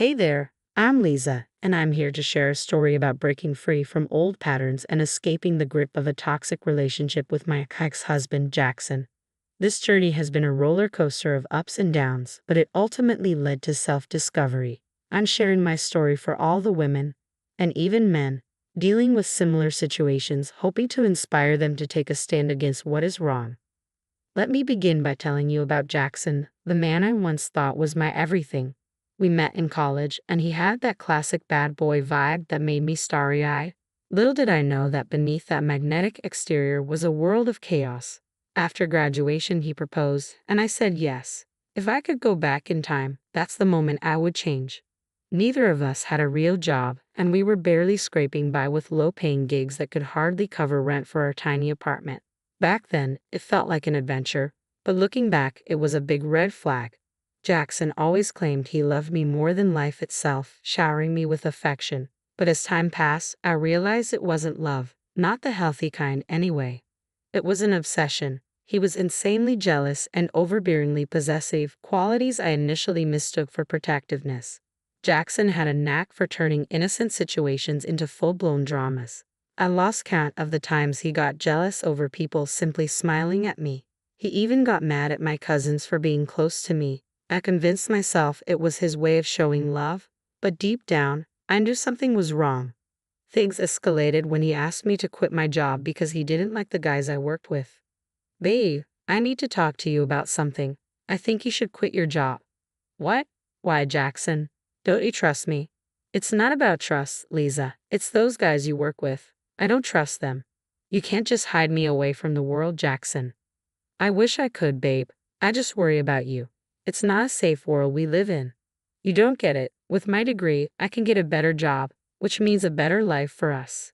Hey there, I'm Lisa, and I'm here to share a story about breaking free from old patterns and escaping the grip of a toxic relationship with my ex-husband, Jackson. This journey has been a roller coaster of ups and downs, but it ultimately led to self-discovery. I'm sharing my story for all the women, and even men, dealing with similar situations, hoping to inspire them to take a stand against what is wrong. Let me begin by telling you about Jackson, the man I once thought was my everything. We met in college, and he had that classic bad boy vibe that made me starry-eyed. Little did I know that beneath that magnetic exterior was a world of chaos. After graduation, he proposed, and I said yes. If I could go back in time, that's the moment I would change. Neither of us had a real job, and we were barely scraping by with low-paying gigs that could hardly cover rent for our tiny apartment. Back then, it felt like an adventure, but looking back, it was a big red flag. Jackson always claimed he loved me more than life itself, showering me with affection. But as time passed, I realized it wasn't love, not the healthy kind anyway. It was an obsession. He was insanely jealous and overbearingly possessive, qualities I initially mistook for protectiveness. Jackson had a knack for turning innocent situations into full-blown dramas. I lost count of the times he got jealous over people simply smiling at me. He even got mad at my cousins for being close to me. I convinced myself it was his way of showing love, but deep down, I knew something was wrong. Things escalated when he asked me to quit my job because he didn't like the guys I worked with. "Babe, I need to talk to you about something. I think you should quit your job." "What?" "Why, Jackson? Don't you trust me?" "It's not about trust, Lisa. It's those guys you work with. I don't trust them. You can't just hide me away from the world, Jackson." "I wish I could, babe. I just worry about you. It's not a safe world we live in. You don't get it. With my degree, I can get a better job, which means a better life for us.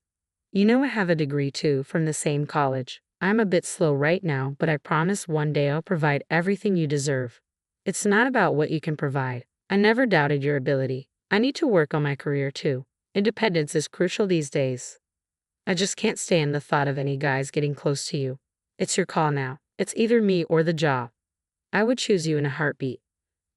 You know I have a degree too from the same college. I'm a bit slow right now, but I promise one day I'll provide everything you deserve. It's not about what you can provide. I never doubted your ability. I need to work on my career too. Independence is crucial these days. I just can't stand the thought of any guys getting close to you. It's your call now. It's either me or the job. I would choose you in a heartbeat."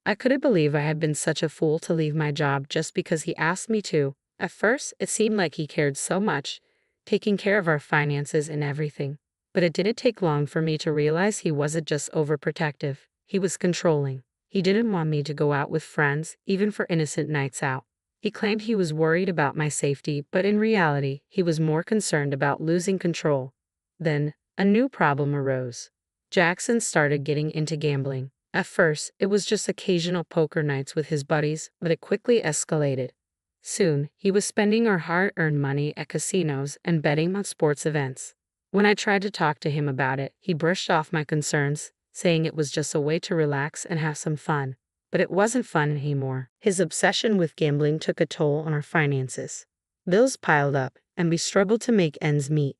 I couldn't believe I had been such a fool to leave my job just because he asked me to. At first, it seemed like he cared so much, taking care of our finances and everything. But it didn't take long for me to realize he wasn't just overprotective. He was controlling. He didn't want me to go out with friends, even for innocent nights out. He claimed he was worried about my safety, but in reality, he was more concerned about losing control. Then, a new problem arose. Jackson started getting into gambling. At first, it was just occasional poker nights with his buddies, but it quickly escalated. Soon, he was spending our hard-earned money at casinos and betting on sports events. When I tried to talk to him about it, he brushed off my concerns, saying it was just a way to relax and have some fun. But it wasn't fun anymore. His obsession with gambling took a toll on our finances. Bills piled up, and we struggled to make ends meet.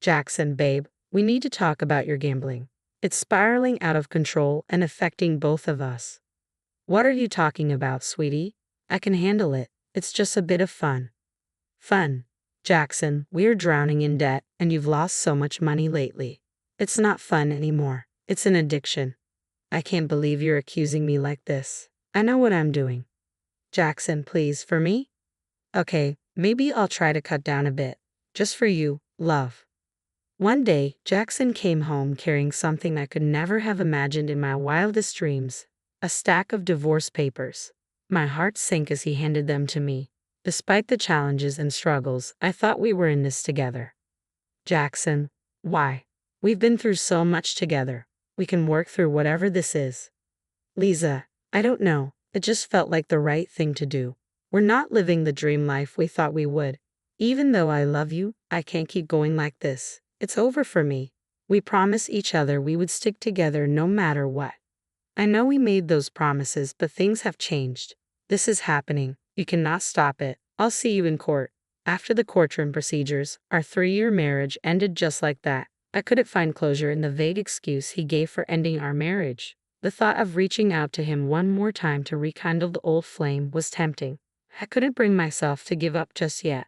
"Jackson, babe, we need to talk about your gambling. It's spiraling out of control and affecting both of us." "What are you talking about, sweetie? I can handle it. It's just a bit of fun." "Fun? Jackson, we're drowning in debt, and you've lost so much money lately. It's not fun anymore. It's an addiction." "I can't believe you're accusing me like this. I know what I'm doing." "Jackson, please, for me?" "Okay, maybe I'll try to cut down a bit. Just for you, love." One day, Jackson came home carrying something I could never have imagined in my wildest dreams, a stack of divorce papers. My heart sank as he handed them to me. Despite the challenges and struggles, I thought we were in this together. "Jackson, why? We've been through so much together. We can work through whatever this is." "Lisa, I don't know. It just felt like the right thing to do. We're not living the dream life we thought we would. Even though I love you, I can't keep going like this. It's over for me. We promised each other we would stick together no matter what. I know we made those promises, but things have changed. This is happening. You cannot stop it. I'll see you in court." After the courtroom procedures, our 3-year marriage ended just like that. I couldn't find closure in the vague excuse he gave for ending our marriage. The thought of reaching out to him one more time to rekindle the old flame was tempting. I couldn't bring myself to give up just yet.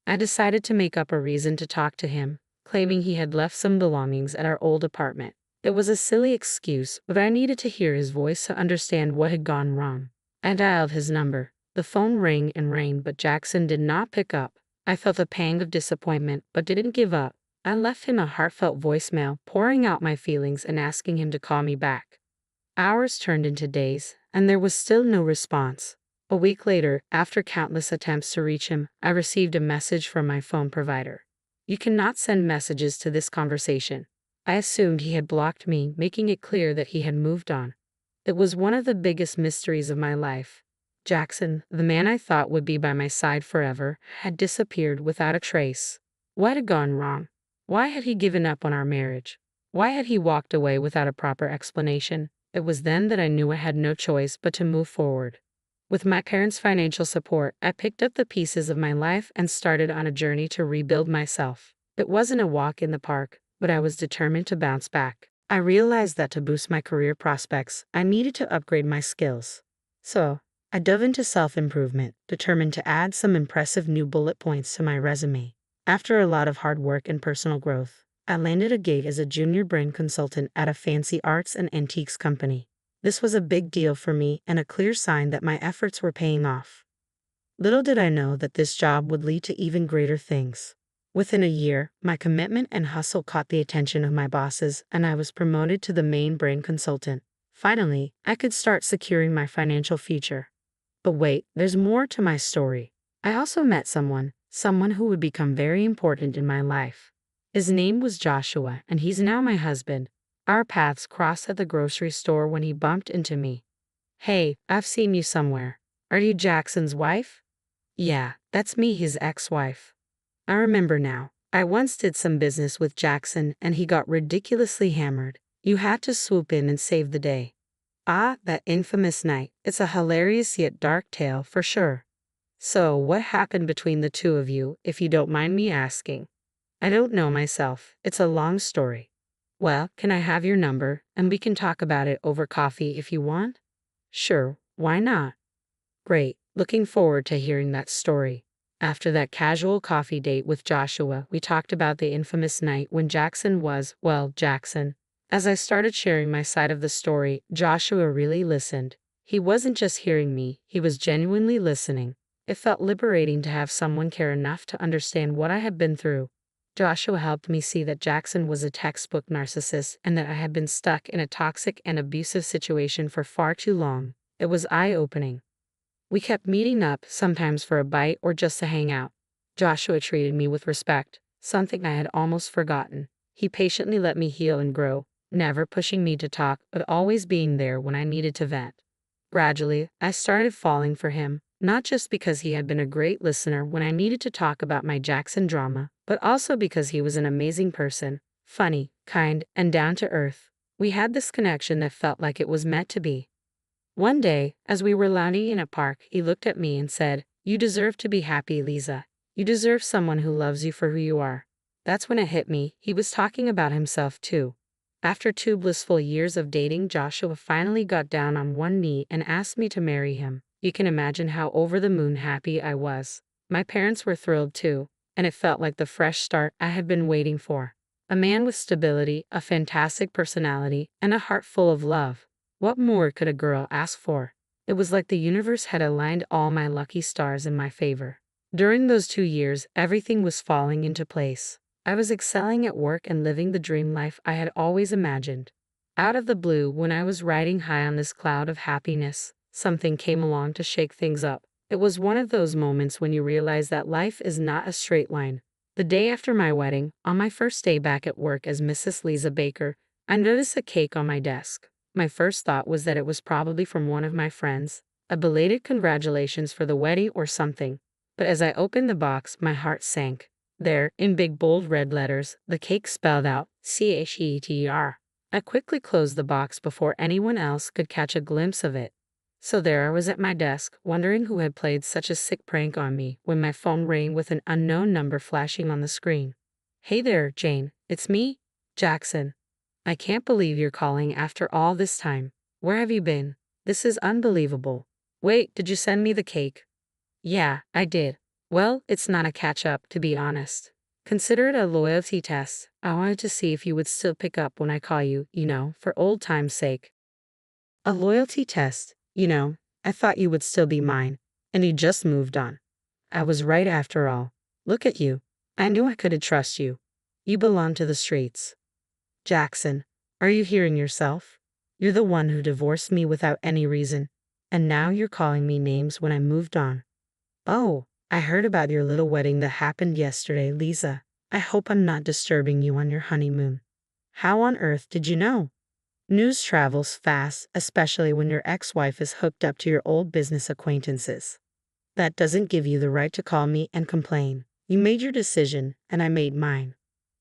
I decided to make up a reason to talk to him, claiming he had left some belongings at our old apartment. It was a silly excuse, but I needed to hear his voice to understand what had gone wrong. I dialed his number. The phone rang and rang, but Jackson did not pick up. I felt a pang of disappointment, but didn't give up. I left him a heartfelt voicemail, pouring out my feelings and asking him to call me back. Hours turned into days, and there was still no response. A week later, after countless attempts to reach him, I received a message from my phone provider. You cannot send messages to this conversation. I assumed he had blocked me, making it clear that he had moved on. It was one of the biggest mysteries of my life. Jackson, the man I thought would be by my side forever, had disappeared without a trace. What had gone wrong? Why had he given up on our marriage? Why had he walked away without a proper explanation? It was then that I knew I had no choice but to move forward. With my parents' financial support, I picked up the pieces of my life and started on a journey to rebuild myself. It wasn't a walk in the park, but I was determined to bounce back. I realized that to boost my career prospects, I needed to upgrade my skills. So, I dove into self-improvement, determined to add some impressive new bullet points to my resume. After a lot of hard work and personal growth, I landed a gig as a junior brand consultant at a fancy arts and antiques company. This was a big deal for me and a clear sign that my efforts were paying off. Little did I know that this job would lead to even greater things. Within a year, my commitment and hustle caught the attention of my bosses, and I was promoted to the main brand consultant. Finally, I could start securing my financial future. But wait, there's more to my story. I also met someone who would become very important in my life. His name was Joshua, and he's now my husband. Our paths crossed at the grocery store when he bumped into me. Hey, I've seen you somewhere. Are you Jackson's wife? Yeah, that's me, his ex-wife. I remember now. I once did some business with Jackson and he got ridiculously hammered. You had to swoop in and save the day. Ah, that infamous night. It's a hilarious yet dark tale for sure. So, what happened between the two of you, if you don't mind me asking? I don't know myself. It's a long story. Well, can I have your number, and we can talk about it over coffee if you want? Sure, why not? Great, looking forward to hearing that story. After that casual coffee date with Joshua, we talked about the infamous night when Jackson was, well, Jackson. As I started sharing my side of the story, Joshua really listened. He wasn't just hearing me, he was genuinely listening. It felt liberating to have someone care enough to understand what I had been through. Joshua helped me see that Jackson was a textbook narcissist and that I had been stuck in a toxic and abusive situation for far too long. It was eye-opening. We kept meeting up, sometimes for a bite or just to hang out. Joshua treated me with respect, something I had almost forgotten. He patiently let me heal and grow, never pushing me to talk, but always being there when I needed to vent. Gradually, I started falling for him, not just because he had been a great listener when I needed to talk about my Jackson drama, but also because he was an amazing person, funny, kind, and down to earth. We had this connection that felt like it was meant to be. One day, as we were lounging in a park, he looked at me and said, "You deserve to be happy, Lisa. You deserve someone who loves you for who you are." That's when it hit me. He was talking about himself too. After 2 blissful years of dating, Joshua finally got down on one knee and asked me to marry him. You can imagine how over the moon happy I was. My parents were thrilled too, and it felt like the fresh start I had been waiting for. A man with stability, a fantastic personality, and a heart full of love. What more could a girl ask for? It was like the universe had aligned all my lucky stars in my favor. During those 2 years, everything was falling into place. I was excelling at work and living the dream life I had always imagined. Out of the blue, when I was riding high on this cloud of happiness, something came along to shake things up. It was one of those moments when you realize that life is not a straight line. The day after my wedding, on my first day back at work as Mrs. Lisa Baker, I noticed a cake on my desk. My first thought was that it was probably from one of my friends, a belated congratulations for the wedding or something. But as I opened the box, my heart sank. There, in big bold red letters, the cake spelled out CHETR. I quickly closed the box before anyone else could catch a glimpse of it. So there I was at my desk, wondering who had played such a sick prank on me, when my phone rang with an unknown number flashing on the screen. "Hey there, Jane. It's me, Jackson. I can't believe you're calling after all this time. Where have you been? This is unbelievable. Wait, did you send me the cake?" "Yeah, I did. Well, it's not a catch-up, to be honest. Consider it a loyalty test. I wanted to see if you would still pick up when I call you, for old time's sake." A loyalty test, I thought you would still be mine. And you just moved on. I was right after all. Look at you. I knew I couldn't trust you. You belong to the streets. Jackson, are you hearing yourself? You're the one who divorced me without any reason. And now you're calling me names when I moved on. Oh, I heard about your little wedding that happened yesterday, Lisa. I hope I'm not disturbing you on your honeymoon. How on earth did you know? News travels fast, especially when your ex-wife is hooked up to your old business acquaintances. That doesn't give you the right to call me and complain. You made your decision, and I made mine.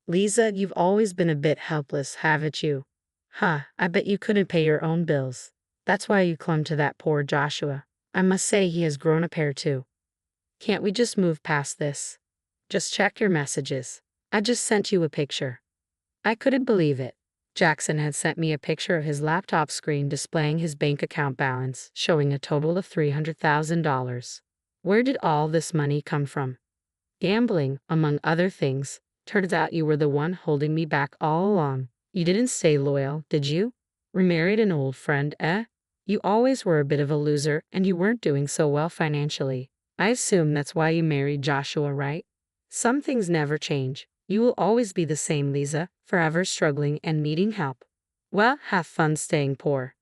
Lisa, you've always been a bit helpless, haven't you? Huh, I bet you couldn't pay your own bills. That's why you clung to that poor Joshua. I must say he has grown a pair too. Can't we just move past this? Just check your messages. I just sent you a picture. I couldn't believe it. Jackson had sent me a picture of his laptop screen displaying his bank account balance, showing a total of $300,000. Where did all this money come from? Gambling, among other things. Turns out you were the one holding me back all along. You didn't stay loyal, did you? Remarried an old friend, eh? You always were a bit of a loser, and you weren't doing so well financially. I assume that's why you married Joshua, right? Some things never change. You will always be the same, Lisa, forever struggling and needing help. Well, have fun staying poor.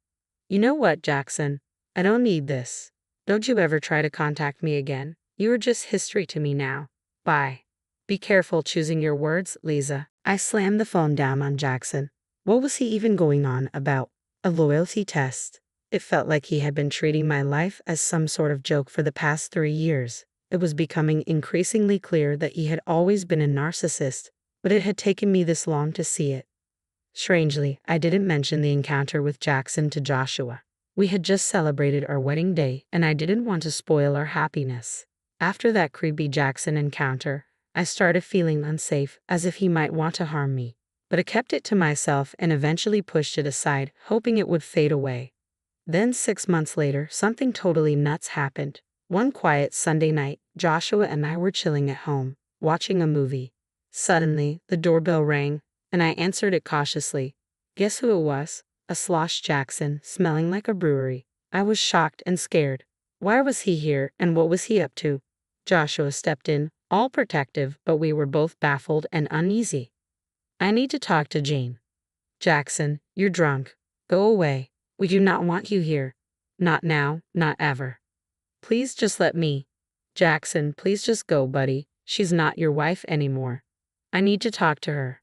You know what, Jackson? I don't need this. Don't you ever try to contact me again. You are just history to me now. Bye. Be careful choosing your words, Lisa. I slammed the phone down on Jackson. What was he even going on about? A loyalty test. It felt like he had been treating my life as some sort of joke for the past 3 years. It was becoming increasingly clear that he had always been a narcissist, but it had taken me this long to see it. Strangely, I didn't mention the encounter with Jackson to Joshua. We had just celebrated our wedding day, and I didn't want to spoil our happiness. After that creepy Jackson encounter, I started feeling unsafe, as if he might want to harm me. But I kept it to myself and eventually pushed it aside, hoping it would fade away. Then 6 months later, something totally nuts happened. One quiet Sunday night, Joshua and I were chilling at home, watching a movie. Suddenly, the doorbell rang, and I answered it cautiously. Guess who it was? A sloshed Jackson, smelling like a brewery. I was shocked and scared. Why was he here, and what was he up to? Joshua stepped in, all protective, but we were both baffled and uneasy. I need to talk to Jane. Jackson, you're drunk. Go away. We do not want you here. Not now, not ever. Please just let me. Jackson, please just go, buddy. She's not your wife anymore. I need to talk to her.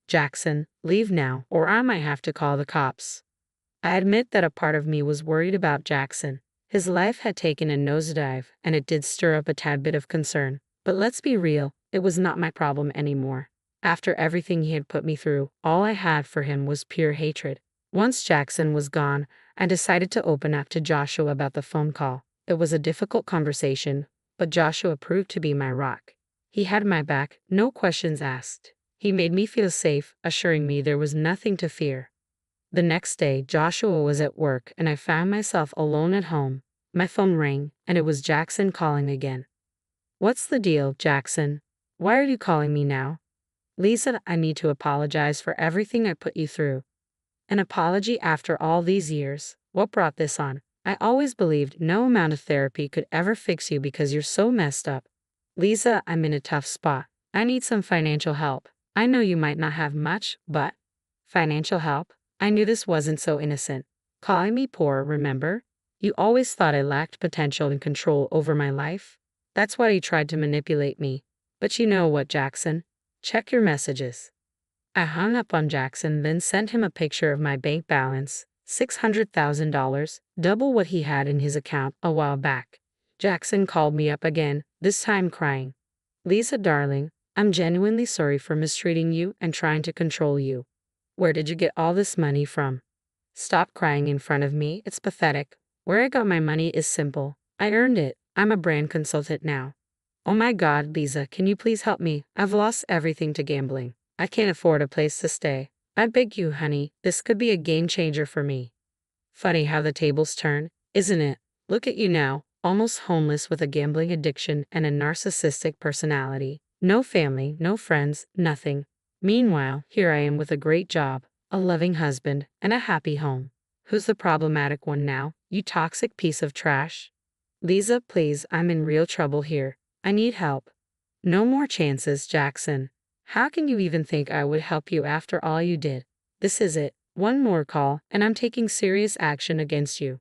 Jackson, leave now, or I might have to call the cops. I admit that a part of me was worried about Jackson. His life had taken a nosedive, and it did stir up a tad bit of concern. But let's be real, it was not my problem anymore. After everything he had put me through, all I had for him was pure hatred. Once Jackson was gone, I decided to open up to Joshua about the phone call. It was a difficult conversation, but Joshua proved to be my rock. He had my back, no questions asked. He made me feel safe, assuring me there was nothing to fear. The next day, Joshua was at work, and I found myself alone at home. My phone rang, and it was Jackson calling again. What's the deal, Jackson? Why are you calling me now? Lisa, I need to apologize for everything I put you through. An apology after all these years? What brought this on? I always believed no amount of therapy could ever fix you because you're so messed up. Lisa, I'm in a tough spot. I need some financial help. I know you might not have much, but… Financial help? I knew this wasn't so innocent. Calling me poor, remember? You always thought I lacked potential and control over my life. That's why you tried to manipulate me. But you know what, Jackson? Check your messages. I hung up on Jackson, then sent him a picture of my bank balance, $600,000, double what he had in his account a while back. Jackson called me up again, this time crying. Lisa, darling, I'm genuinely sorry for mistreating you and trying to control you. Where did you get all this money from? Stop crying in front of me, it's pathetic. Where I got my money is simple. I earned it. I'm a brand consultant now. Oh my God, Lisa, can you please help me? I've lost everything to gambling. I can't afford a place to stay. I beg you, honey, this could be a game changer for me. Funny how the tables turn, isn't it? Look at you now, almost homeless with a gambling addiction and a narcissistic personality. No family, no friends, nothing. Meanwhile, here I am with a great job, a loving husband, and a happy home. Who's the problematic one now, you toxic piece of trash? Lisa, please, I'm in real trouble here. I need help. No more chances, Jackson. How can you even think I would help you after all you did? This is it. One more call, and I'm taking serious action against you.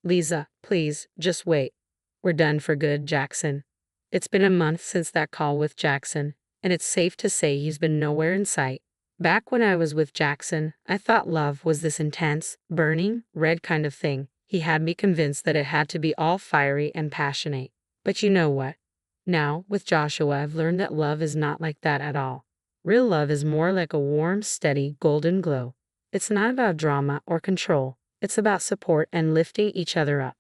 Lisa, please, just wait. We're done for good, Jackson. It's been a month since that call with Jackson, and it's safe to say he's been nowhere in sight. Back when I was with Jackson, I thought love was this intense, burning, red kind of thing. He had me convinced that it had to be all fiery and passionate. But you know what? Now, with Joshua, I've learned that love is not like that at all. Real love is more like a warm, steady, golden glow. It's not about drama or control. It's about support and lifting each other up.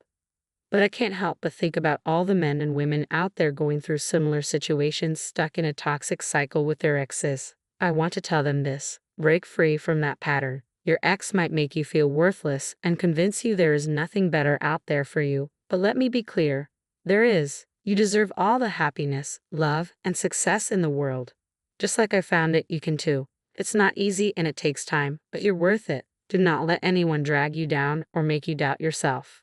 But I can't help but think about all the men and women out there going through similar situations, stuck in a toxic cycle with their exes. I want to tell them this: break free from that pattern. Your ex might make you feel worthless and convince you there is nothing better out there for you, but let me be clear. There is. You deserve all the happiness, love, and success in the world. Just like I found it, you can too. It's not easy and it takes time, but you're worth it. Do not let anyone drag you down or make you doubt yourself.